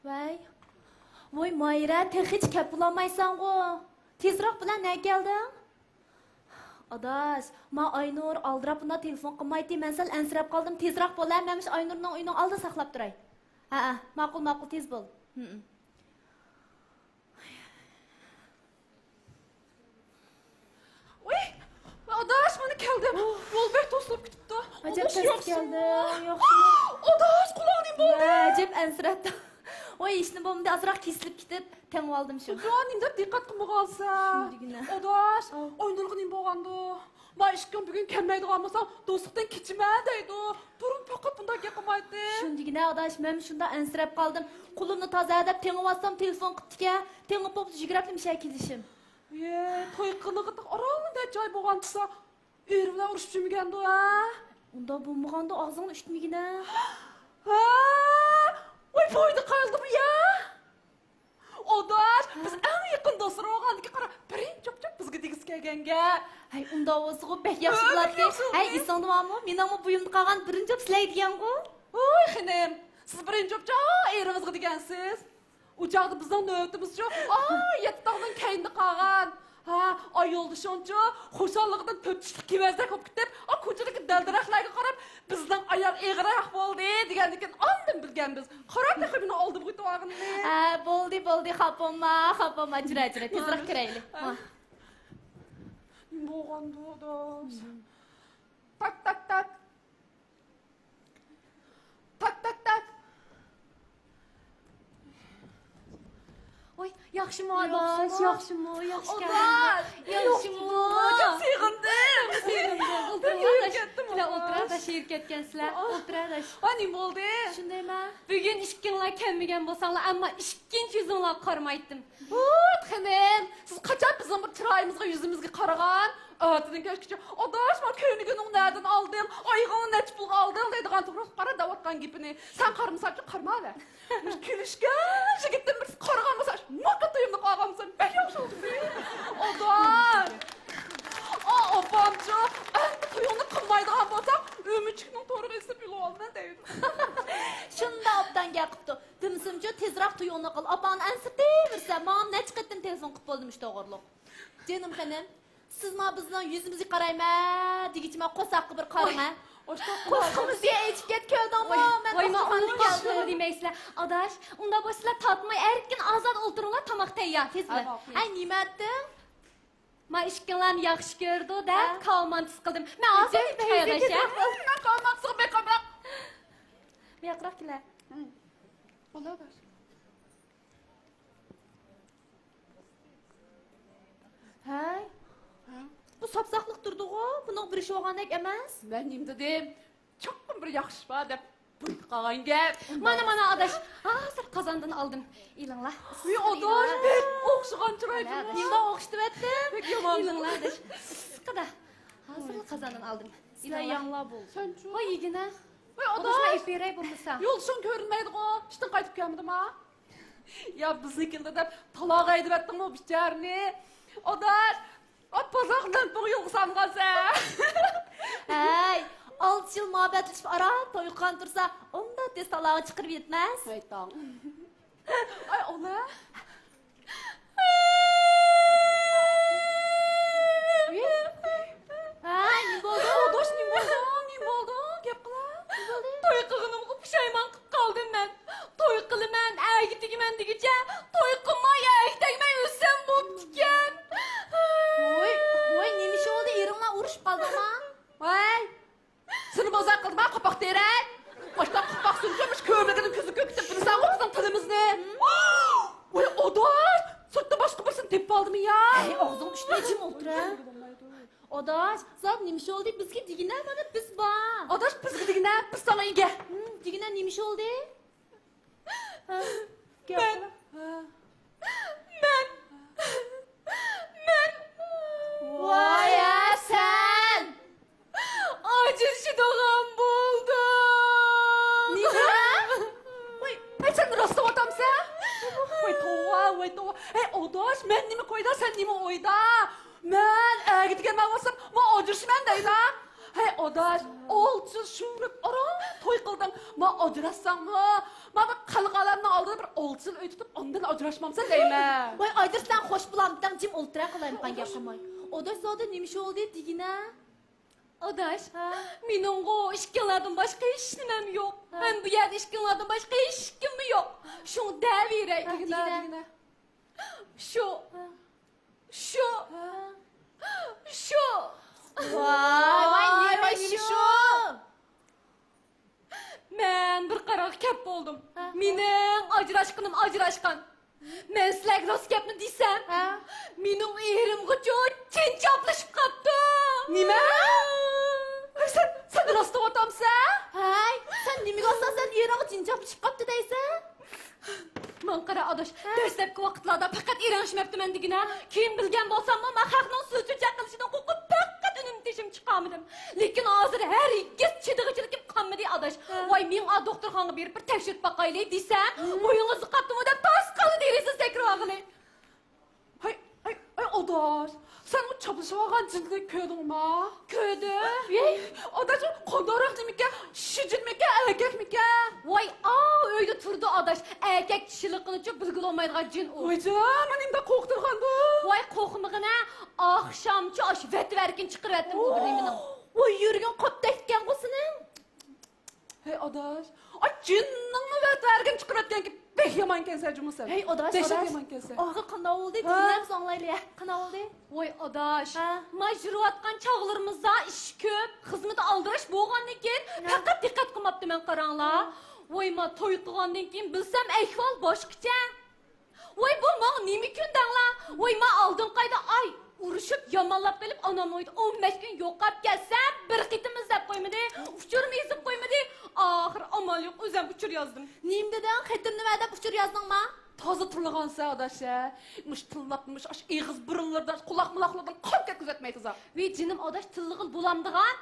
Voy Mayra, hiç kep bulamaysan go. Tezroq bilan ne gelding? Adaş, ma Aynur aldırap bunda telefon qilmaydi. Men sal ansirab qoldim. Tezroq bo'lar, men Aynurning uyining oldida saqlab turay. Ha, ma'qul, tez bo'l. Adaş, bana geldim. Volbek toslab ketibdi. Acab tez keldi. Adaş, qulog'ing bo'ldi. Acab ansirabdi. Oy, ishni bo'lmadi, azroq kesilib ketib, tengib oldim shu. Jo'ningda diqqat qilmagansan. Adaş, o'ynalg'ing bo'lgandi. Ma ishkim bugun kelmaydigan bo'lsam, do'stlikdan kechima deydi. Burun faqat bunday qilmaydi. Shundigina adaş, men shunda ansirab qoldim. Qo'limni tozalab tengib olsam, telefon qilibdi-ku. Tengib bo'lib jigrablim shakilishim. To'y qilig'ida orolida joy bo'lgansa, er bilan urushib yurmagandi a? Unda bo'lmaganda og'zingni ustmigina. Voy foyda qoldi bu ya. Adaş, biz eng yaqin do'stlar bo'lgandiga qara, birinchi cho'p bizga tegis kelganga. Hay, unda bo'lsa-ku bek yaxshi bo'ladi. Hay, isongdimi? Meningmi buyumda qolgan birinchi cho'p sizlaydigan-ku. Voy xinim, siz birinchi cho'pcha erimizga degansiz. Uçaqda bizning navbatimiz-chi. Yettaqdan keyinda qolgan. Ay yo'ldashoncha xo'shalligidan to'pchishlik kevazdak bo'lib ketib, ko'chadagi daldiraqlarga qarab, bizning ayol eg'iroq bo'ldi degandan oldin bilganmiz. Qarab meni oldi bu to'g'rini. Bo'ldi, xapoma, jira, tezroq kiraylik. Bo'lgandi do'st. Tak. Oy, yaxshimi adaş, yaxshimi Yaxshimi. Çok sevindim. O'tirada she'r ketgansizlar. O'tirada. Nima bo'ldi? Shundaymi? Bugun ishkinglar kelmagan bo'lsanglar, ammo ikkinchi yuzinglar qaramaydim. Xinim, siz qachon bizning bir chiroyimizga, yuzimizga qaragan? Atdan kechgacha, adaş, men ko'ynigini nerdan oldim? Oyig'ini nech pulga oldim deydigan to'g'ri qara davatgan gapini. Sen qarmasachi qarmala. Biz kulishgan yigitdan bir qaragan bo'lsa, nima to'yimni qolgansan? Bek yaxshi oldi. Adaş. Opamcha, endi to'yini qilmaydigan bo'lsa, o'michikning to'g'ri esib yurolman deydi. Shunda obdan gapibdi. Dimsimchi tezroq to'yini qil. Opani ansirtaversa, men nech qatdan telefon qilib bo'ldim ish to'g'riliq. Jenim xonim, siz ma bizning yuzimizga qarayma, degichma qo'saqqa bir qarama. Qo'sqimizga echib ketgandimi? Men qo'sqimni keldim demeysizlar. Adaş, unda bo'lsa tatmay erkin ozod o'tiringlar, tomoq tayyor. Tezlar. Ay, nima etding? Men ishkinglarni yaxshi ko'rdi deb kalmantis qildim. Men hozir tayyorlasham. Men kalmantis beqabaq. Beqroq kelar. Adaş. Hay. Bu sapsaqlıq durdu-ku, bunun bir iş olğandek emas. Men nim dedim, çoxum bir yaxşı var deb qolgan gap. Mana adaş, hozir qozondan oldim. Ilinglar. Men adaş, men o'xshagan chiroyli. Nima o'xshitib etdim? Bek yomon. Ilinglar adaş. Qada. Hozir qozondan oldim. Sizlar yanglab bo'l. Senchu. Voy yigina. Voy Adaş, adaş. efiray bo'lmasa. Yo'lshun ko'rinmaydi-ku. Ishdan qaytib kelmadim-a? Ya biznikilda deb taloq aytib etdingmi bicharni? Adaş, pazaqdan bu yo'q sanqasa. Hey, 6 yil muhabbatlashib ara to'yqan tursa, onda tez talog'i chiqarib yetmas. Aytang. Ay, ona. Nima bo'ldi? Adaş, nima bo'ldi? Gap qila. To'y qilganimga pushaymon qilib qoldim men. To'y qilaman, agitigiman degicha, to'y qilmay, agitagmay o'lsam bo'ptikan. Voy, nima ish oldi? Eringlar urushib qoldimi? Voy. Seni bozaq qilma, qopoq terak. Boshdan qopoq surkamış ko'mligini ko'zi ko'kitib, bilsan o'qdan tilimizni. Voy, adaş, sotda boshqa birsini tepib oldimi ya? Ay, og'zing ustida jim o'tir. Adaş, zat nima ish oldi? Bizga digina mana biz bor. Adaş, bizga digina, biz sana ega. Digina nima ish oldi? Men. Voy, sen. Acil shidoğam bo'ldi. Nima? Voy, sen rostov otamsan? Voy, tova. Hey, adaş, men nima qo'yda, sen nima o'yda? Men agitiga men bo'lsam, men ojirshman deyda. Hey adaş, olçu şurub aram toy qilding. Ma ajrashsangmi? Ma bir qalqalarni oldida bir olçu öy tutib, ondan ajrashmamsa deyman. Voy Aydır sen hoş bulamdan jim o'ltira qolayım qan gap qilmay. Odaş zoda nimish oldu digina? Adaş, meninggo ishkillardan boshqa hech nimam yo'q. Men bu yerda ishkillardan boshqa hech kim yo'q. Shuni daviray Digina. Shu. Voy nima shu? Men bir qarorga kelib bo'ldim. Mening ajrashqan. Men sizlarga rost gapni desam, mening erimga chin choplashib qopti. Nima? Sen rost otamsan? Hay, sen nimaga asosan eringga jinjab qopti deysan? Men qara adash, dastlabki vaqtlarda faqat erishmabdiman degina. Keyin bilgan bo'lsam-mu, men xalqning so'zi chaqilishidan qo'rqib faqat unim teshim chiqarmadim. Lekin hozir har ikkiz chidig'ichilik qolmadi adash. Voy, men a doktorxonaga berib bir tekshirib baqaylik desam, bo'yingizni qatdimi deb tas qildi dersiz takror og'ili. Hay adaş. Sen o çalışılan cildi köydün ma? Köydi. Adaş qondaroq demikka, shijilmikka, erkakmikka? Voy, uyda turdi adash. Erkak kishiligini bilgil olmaydigan jin u. Voycan, men endi qo'rqtirgandim. Voy, qo'rqmag'ina, oqshomchi osh vetverkin chiqaryaptim u birimini. Voy yurgan qopda etgan qo'sining. Hey adaş, ay jinningmi vatlargin chiqaratgan ki bek yomon kelsa jumusan. Hey odash, Dehshat yomon kelsa. Og'i qanday bo'ldi? Dinlab so'nglayli. Qanday bo'ldi? Voy adash, majruatgan chog'larimizda ish ko'p, xizmat aldirish bo'lgandan keyin faqat diqqat qilmabdiman qaranglar. Voy, men to'y qilgandan keyin bilsam ahvol boshqacha. Voy, bu men nima kundanglar? Voy, men oldin qayda ay urushib yomonlab kelib onam o'ydi 15 kun yo'qab kelsam bir qitim izlab qo'ymadi, uchurni yozib qo'ymadi. Oxir amal yo'q, o'zim uchur yozdim. Nim dedan xetim nima deb uchur yozdingmi? Toza turlagansa adaşa. Mış tıllatmış, aş ağız burunlardan, kulak-mulaklardan qon ketkizatmaydi za. Ve jinim adaş tillig'il bo'lamdigan.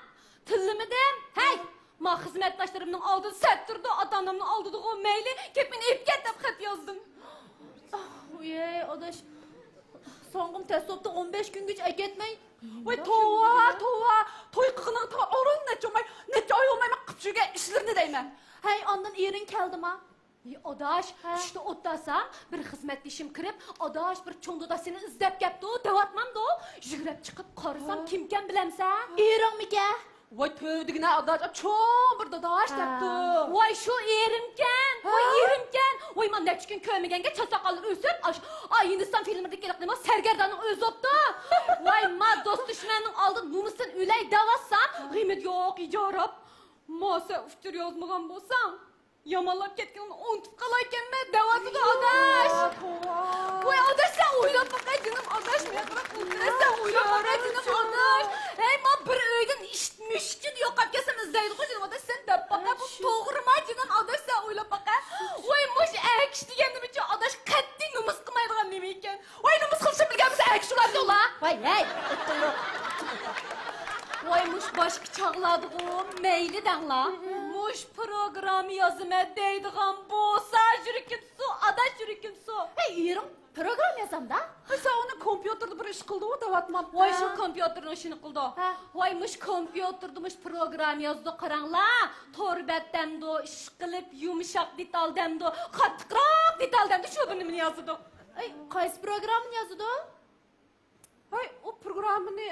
Tillimidim. Hey, men xizmatdoshlarimning oldida sat turdi, ota-onamning oldida mayli, kelib meni ep ket deb xat yozdim. Voy, odash. So'ngim tasopda 15 kungacha ketmay. Voy tova, to'y qilganing ta o'rin necha oy olmay qipchiga ishlarni deyman. Hey, ondan ering keldimi? Adaş, işte otasam bir xizmatdashim kirib, adaş bir cho'ngdodasini izlab kelibdi, davatmamdi. Yugurib chiqib qarasam kimkan bilamsan? Eringmika? Voy to'ydigina adaş, cho'ng bir dadash debdi. Voy, shu erimkan. Voy, men necha kun ko'rmaganga chasaqallar o'sib, ay Hindiston filmida kelib sargardaning o'zi o'tdi. Voy, men do'st dushmanning oldin nomusdan o'lay davatsam, qiymat yo'q, ijorat. Masa uchur yozmagan bo'lsam, yomonlab ketganini unutib qolar ekanman, davatida adash. Voy, adash, sen o'ylab boqay, jinim adash, men qarab o'tirasan, o'ylab boqay, jinim adash. Hey, men bir uydan ishmushkin yo'qab kelsam izlaydi-ku, jinim adash, sen deb boqay, bu to'g'rimi, jinim adash, sen o'ylab boqay. Voy, mush akish deganim uchun adash qat'iy nomus qilmaydigan nima ekan? Voy, nomus qilishni bilganmisa akish ulardi ular. Voy, hey, Voy, mush boshqa chog'ladi-ku, mayli danglar. Mush program yozma deydigan bo'lsa, yurikim su, adash yurikim su. hey, ering program yozamda? Sen onu kompüterda bir ish qildi-ku, davatmabdi. Voy, shu kompyuterning ishini qildi. Voy, mush kompyuterda mush program yozdi, qaranglar. To'rbatdamdi, ish qilib, yumshoq detaldamdi, qattiqroq detaldamdi, shu nimani yozdi. Hey, qaysi programni yozdi? Hay, o programını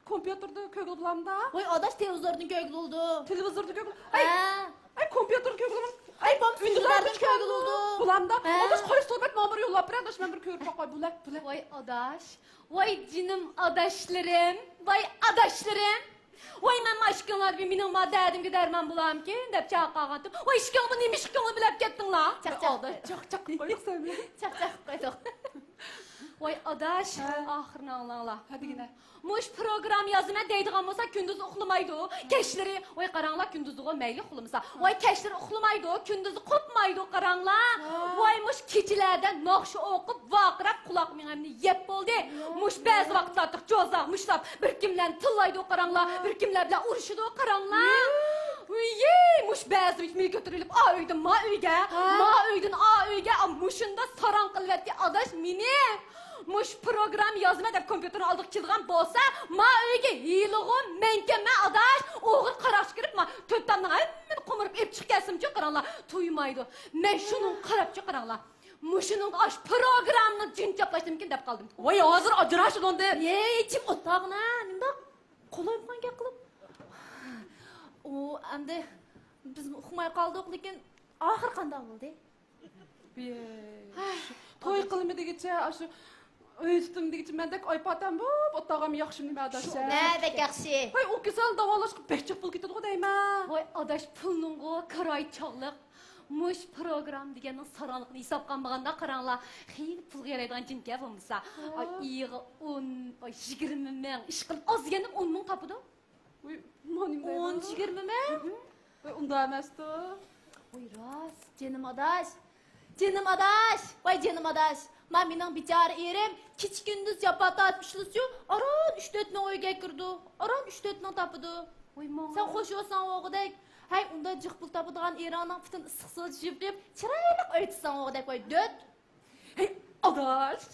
kompüterda ko'gil bulamda. Voy, odash televizordan ko'gil oldu. Televizorda ko'gil. Ha. Kompüter ko'gil bulam. Ay, bom filmlardan ko'gil oldu. Bulamda. Adaş qaysi to'rbat nomeri yo'llab beradi, adaş men bir ko'rib boqay, bulak. Voy, adash. Voy, jinim adashlarim. Voy, adashlarim. Voy, men mashkinlar bir mening madadimga darmon bo'lamki, deb chaqirgandim. Voy, ishkingni nima ishkingni bilib ketdinglar? Chaq qo'ysan. Chaq qo'ydik. Voy, adash, oxirini olinglar. Hadigina. Mush program yozma deydigan bo'lsa, kunduz uxlamaydi. Keshlari, voy qaranglar, kunduziga mayli uxlamasa. Voy, keshlari uxlamaydi, kunduzi qopmaydi, qaranglar. Voy, mush kechilarda naqsh o'qib, vaqirab quloq menimni yeb bo'ldi. Mush ba'zi vaqtlarda jo'zaq mushlab bir kimlar tillaydi, qaranglar, bir kimlar bilan urushidi, qaranglar. Uy, mush ba'zi uyga ko'tarilib, uydan uyga, uydan uyga, mushunda saran qilyapti adash meni. mush program yozma deb kompyuterni oldiga kelgan bo'lsa, ma uyga hiylig'im, menkenma adash, o'g'il qaraqchi kirib, ma to'ttamni hammani qo'mirib ep chiqasimchi qaranglar, to'ymaydi. Men shuni qarabchi qaranglar. Mushuning ash programni jinchaplashdim ekan deb qoldim. Voy, hozir ajrashib onda. Chim o'tog'na, nimda qo'loyib qolgan qilib. O, endi biz uxmay qoldik, lekin oxir qanday bo'ldi? To'y qilmadigicha, shu o'stimdigicha mendek oypatam bu, o'tog'am yaxshi nima adashsa. Nədək yaxşı. Voy, u kasal davolashqa behchiq pul ketadi deyman. Voy, adash pulning kiroy chog'liq. Mush program deganning saronliqni hisob qilmaganda qaranglar, xeyli pulga yaraydigan jinka bo'lmasa, iyig'i 10, 20 ming, ish qilib ozganda 10 ming topadi. Voy, monim 10-20 ming? Voy, unda emasdi. Voy, rost, jenim adaş. Jenim adaş. Voy, jenim adaş. Men mening bichora erim kech-kunduz jabata atmışlısyu, aran 3-4 ming o'yga kirdi. Aran 3-4 ming topadi. Voy, men Sen qo'shyapsan o'g'idek. Hay, unda jiq pul topadigan eronning putin issiqsiz jibib, chiroyli aytsan o'g'idek voy, döt. Hey, adash.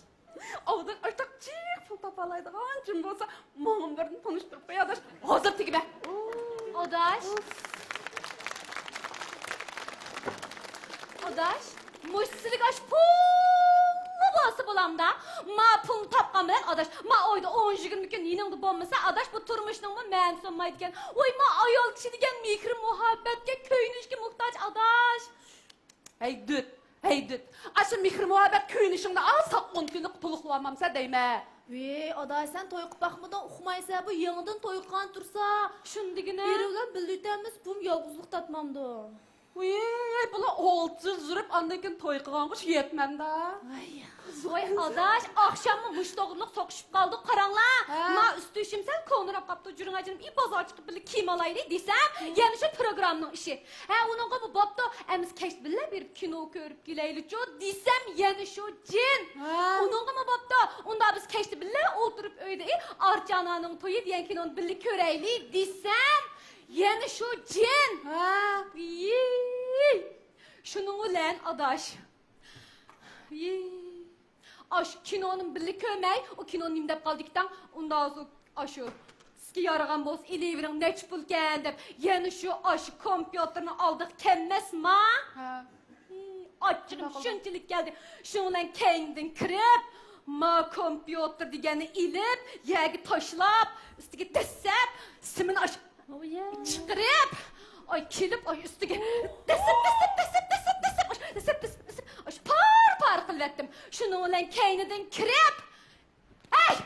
Avda artıq jiq pul topalaydigan kim bo'lsa, menga birini tanishtirib qo'y adash. Hozir tegib. adash. Adash, mush sizlik ash pulni bo'lsa bo'lamda. Ma pul topgan bilan adash, ma oyda 10-20 kun yiningda bo'lmasa, adash bu turmushning men sonmaydi ekan. Voy, ma ayol kishi degan mehr muhabbatga, ko'ynishga muhtoj adash. Hey, dut. Ashu mehr muhabbat ko'ynishingda asa 10 kunlik to'liqlamamsa deyma. Ve, adaş sen toy qilib baxmadan uxmaysa, bu yangidan toy qilgan tursa, Shundigina. Erilar bildirtamiz, bum yolg'izlik tatmamdı. Voy, bular 6 yil yurib, andan keyin to'y qilgan qish yetmamda. Voy, adash, oqshommi mushtog'liq soqishib qoldi, qaranglar. Ma ustishim sen ko'nirab qopdi, juring ajinib, bozor chiqib birga kiyim olaylik desam, yana shu programning ishi. Ha, uningga bu bobda amiz kech billa berib kino ko'rib kelaylik-ku desam, yana shu jin. Uningga bu bobda unda biz kech billa o'tirib uyda, Archananing to'yi degan kinoni birga ko'raylik desam, yana shu jin. Shuning bilan adash. Aş kinonun birlik kömək, o kinonu nimdəb qaldikdən, ondan sonra aşı sizki yaragan boz, ilivrin neç pul kəndib, yeni şu aşı kompüterini aldıq kemməs ma? Açığım şunçilik gəldi, şunla kendin kirib, ma kompüter degəni ilib, yəgi taşlap, üstüge dəsəb, simin aşı çıqırıb, ay kilib, ay üstüge dəsəb, par qilib etdim. Şunun bilan keynidan kirib. Ey!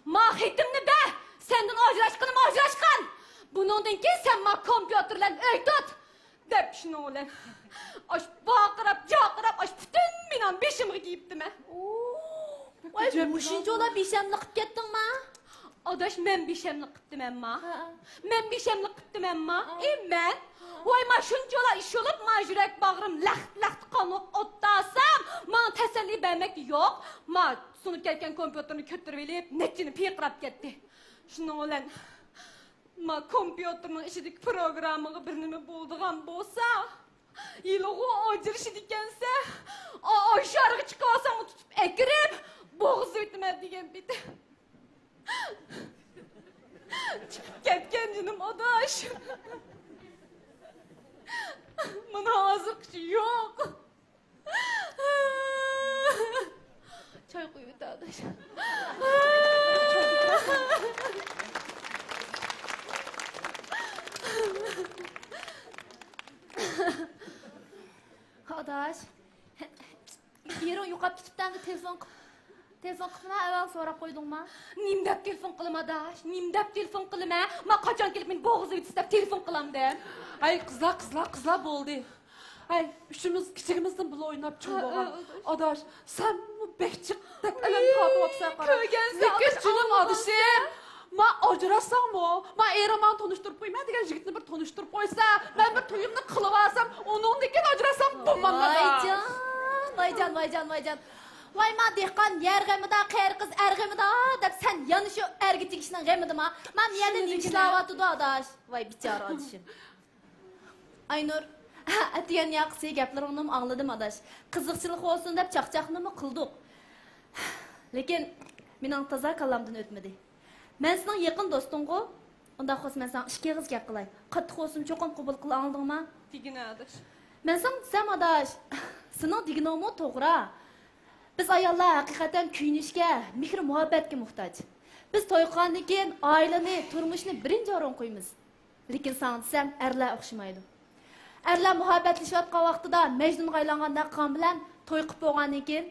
Mahitimni be! Senden ajrashqan. Buningdan keyin sen ma kompüterlan uy tut. Deb shunun bilan. Aş baqirab, jaqirab, aş butun mening beshimga kiyibdim. Voy, mushincha ola beshamlik qilib ketdingmi? Adash, men beshimlik qildim amma. Men voy, ma shunchalar ish olib, ma yurak bag'rim laxt qonib o'ttasam, men tasalli bermak yo'q. Ma sunib ketgan kompyuterni ko'tarib elib, netini piqrab ketdi. Shuning bilan ma kompyuterning ichidagi programmaga bir nima bo'ldigan bo'lsa, yilg'u ojirishi degansa, sharg'i chiqib olsam, tutib ekirib, bo'g'iz o'tman degan bitta. Chiqib ketgan jinim adash. Mana hozir kishi yo'q. Choy qo'yib o'tadi. Adaş. Yerim yo'qolib ketibdi, telefon qilib avval so'rab qo'ydingmi? Nimdab telefon qilaman adash, nimdab telefon qilaman. Men qachon kelib men bo'g'iz o'tib telefon qilamdim. Ay, qizlar bo'ldi. Ay, üçümüz kichigimizdan bile oynab çıkıyorlar. Adaş, sen bu behçikdek elin tatlıpsa qara. Ko'rgansan, Lekin junim adışım. Ma ajrasam mı? Ma eraman tanıştırıp qo'yman degan yigitni bir tanıştırıp qo'ysa, ben bir to'yimni qilib olsam, onundan ajrasam bo'lmamda. Vaycan. Voy, ma dehqon yer g'amida, qari qiz er g'amida deb sen yana shu erga tegishning g'amidimi? Men yana nimishlayotdi adash. Voy, bichora adishim. Aynur, atigan yaxshi gaplaringni angladim adash. Qiziqchilik bo'lsin deb chaqchaqnimi qildik. Lekin mening toza kallamdan o'tmadi. Men sening yaqin do'sting'u. Unda xos men sen ikki og'iz gap qilay. Qattiq olsun cho'qim qabul qila oldingmi? Degin adash. Men sen desam adash, sening deganingmi to'g'ri. Biz ayollar haqiqatan kuyinishga, mehr muhabbatga muhtoj. Biz to'y qilgandan keyin oilani, turmushni birinchi o'rin qo'yamiz. Lekin sen desam, erlar o'xshamaydi. Erlar muhabbatlashayotgan vaqtida Majnunga aylanganda qon bilan to'y qilib bo'lgandan keyin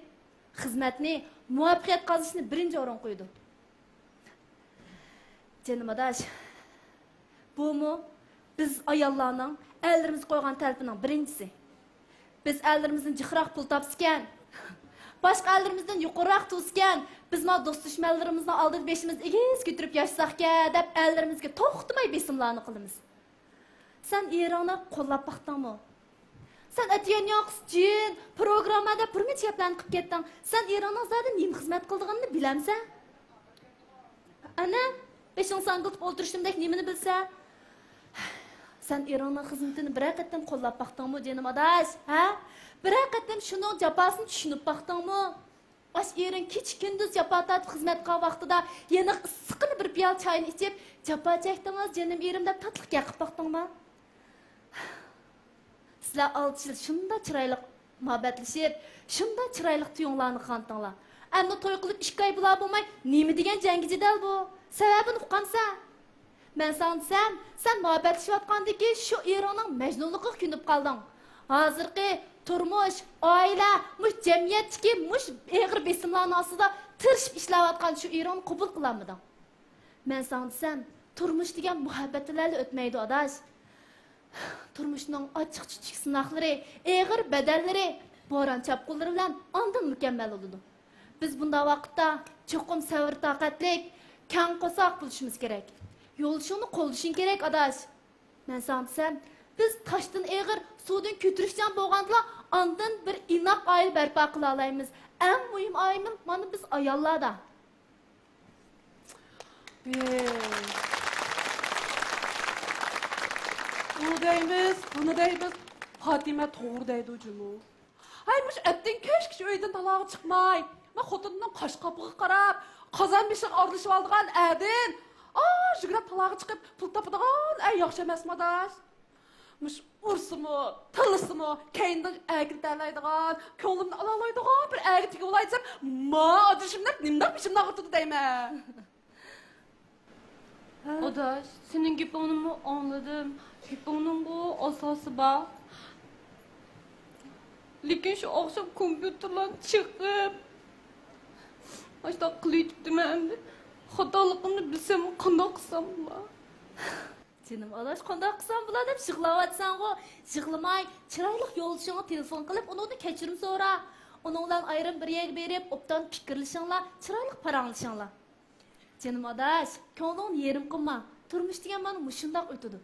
xizmatni, muvaffaqiyat qozonishni birinchi o'rin qo'ydi. Canım adaş, bu mu biz ayollarning ellerimiz qo'ygan talpining birincisi. Biz ellerimizin jixroq pul topskan, başqa ellerimizdan yuqoriroq tu'skan, biz ma do'st dushmanlarimizning oldida beshimiz egiz ko'tarib yashsaqka deb ellerimizga to'xtamay besimlarni qilamiz. Sen Eronni qo'llab baqdingmi? Sen atiyan yoqsijin programmada bir necha gaplarni qilib ketding. Sen Eronning zada nima xizmat qilganini bilamsan? Ana Beşin sangıltıp oturuşumdaki nimini bilse? Sen İran'ın hizmetini bir hakikaten kollap baktın mı canım adaş? Ha? Bir hakikaten şunun capasını düşünüp baktın mı? Baş İran kiç gündüz capatat hizmet kal vaxtıda yeni sıkılı bir piyal çayını içip capa çektiniz canım İran'da tatlık yakıp baktın mı? Sizler 6 yıl şunda çıraylık muhabbetleşip, şunda çıraylık tuyunlarını kantınlar. Әмді той қылып 2 ай бұла болмай, немі деген жәңгіде дәл бұл? Сәбәбін ұққамса? Мен сән мұхаббәтші атқанды ке, шу Иранның мәжнұлықы күніп қалдың. Азырқи, тұрмыш, айла, мұш жәмиеттіке, мұш еғір бесімланы асыда тыршып ішләу атқан шу Иранны құбыл қыламыдың. Мен сән, тұрмыш деген мұхаббәтіләлі өтмейді адаш. Тұрмышның açıq-çüçük sınaqları, eğir bədəlləri, boran çapqulları bilən andın mükemmel oldu. Biz bunda vaqtda çoxum səvr taqatlik, kən qosaq buluşumuz gerek. Yoluşunu qolduşun gerek adaş. Mən sana desəm, biz taşdan eğir, sudan kötürüşcan boğandıla andın bir inaq ayıl bərpa qıla alayımız. Ən mühim ayımın manı biz ayallarda. Bunu deymiz. Fatime doğru deydi ucumu. Haymış ettin keşke öyden talağı çıkmay. Ben xotundan qaş qapığı qarab, qazan beşik arılışıp aldığan ədin. Jügrab talağı çıkıp pul tapıdığan ən yaxşı məsmadaş. Mış ursumu, tılısımı, keyindən əgil dərləydığan, könlümdən alalaydıqan bir əgil tiki olaydısam, adışımdan nimdən biçimdən ağırtıdı deymə. Adaş, senin gibi anladım. Onun bu asası bak. Lakin şu akşam kompüterden çıkıp başta kılıydım endi. Hatalıqını bilsem qanday qilsam bular. Canım adaş qanday qilsam bular deb yig'layotsan go. Yig'lamay, chiroyli yo'ldoshingga telefon qilib, undan kechirim so'ra. Onun bilan ayrim bir yerga berib, obdan fikrlashinglar, chiroyli paranglashinglar. Canım adaş, ko'ngling yerim qilma. Turmush degan mana mushundaq o'tadi.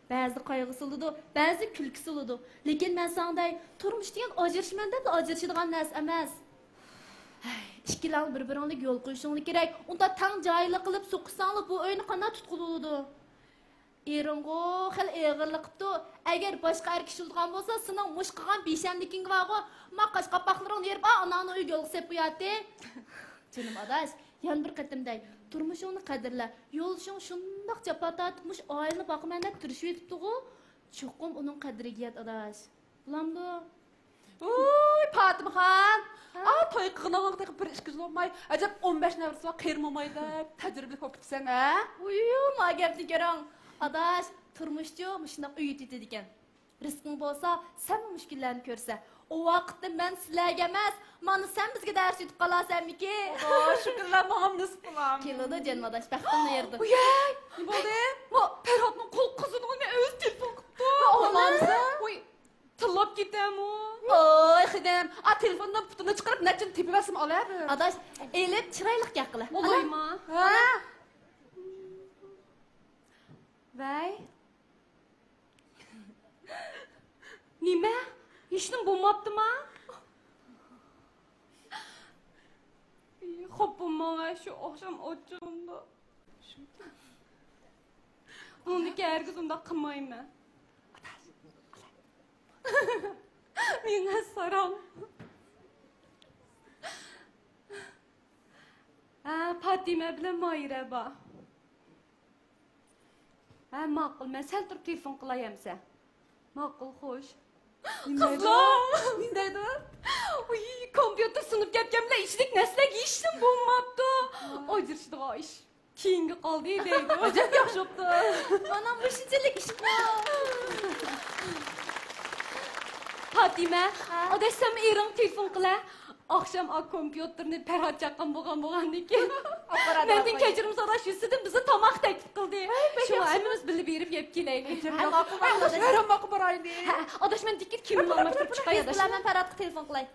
Ba'zi qayg'usi bo'ladi, ba'zi kulgisi bo'ladi. Lekin men sanday turmush degan ajrashman deb ajrashadigan narsa emas. İkkilar bir-birini yo'l qo'yishing kerak. Unda tang joyli qilib so'qsanglar bu o'yni qanday tutqul bo'ladi? Eringgo xil eg'irlik qilibdi. Agar boshqa er kishi bo'lgan bo'lsa, sening mush qilgan beshamliking borgo, maqash qapaqlaringni yerib, anani uyga yo'l qilib qo'yadi. Canım adaş, yan bir qatimday turmushingni qadrla. Yo'lishing shundoq jafo tortmush oilani boqaman deb turishib yetibdi-ku. Cho'qim uning qadriga yet adaş. Bulamdi. Uy, Fatımaxan. Toy qılığın taqib bir iş olmay, acab 15 nəvrisi var qeyrmamaydı, təcrübəli kokitsən, hə? Ma gapni görəng. Adaş, turmuşcu muşundaq uyutidi diken. Rizqing bolsa, sen bu müşkillarni körsə. O vaqtda men sizlarga emas, mana sen bizga dars yutib qalasanmiki? Şükürlər mənim nisb bulam. Keladi canım adaş, baxtını yerdi. Uyay, ne boldu? Ferhatның qol qızının öz telefon qıptı. Olmazsa? Uy, tillab ketem o. Oy, xidem, telefondan putunu çıxarıb nəçin tepi bəsim alayım. Adaş, elib chiroyli yaqila. Olayma. Ha? Vay. Nima? Ishnim bo'lmabdimi? Xo'p, bo'lmag'ay shu oqshom ochimda. Undaki herkes unda qilmayman. Menga sarang. Fatime bilan Mayra bor. Ma'qul, men sal turib telefon qilayamsa. Ma'qul, xo'sh. Qizlar, Nindaydi? uy, kompyuter sinib ketgan bilan ishlik narsaga ishim bo'lmabdi. Ajrashdi ish. Keyingi qoldi deydi. Ajab yaxshi bo'pti. Mana bu shunchalik ish bor. Fatime, odashsam erim telefon qila. Akşam kompüterni Ferhat chaqqan bo'lgan-ekan. Mendan kechirim so'rash yusidan bizni tomoq taklif qildi. Shu hammamiz bilib berib yeb kelaylik. Meram boqib boraylik. Adash men tiket kimni almashtirib chiqay Biz adash. bilan men Ferhatga telefon qilay.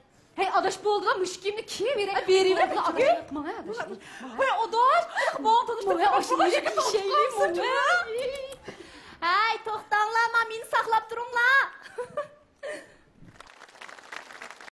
Hey adash bo'ldi-da, mushkimni kim beray? Beraylik. Adash, mana adash. Voy, odosh, bon Mana oshlik ishaylik, mana. Hay, to'xtanglar, men meni saqlab turinglar.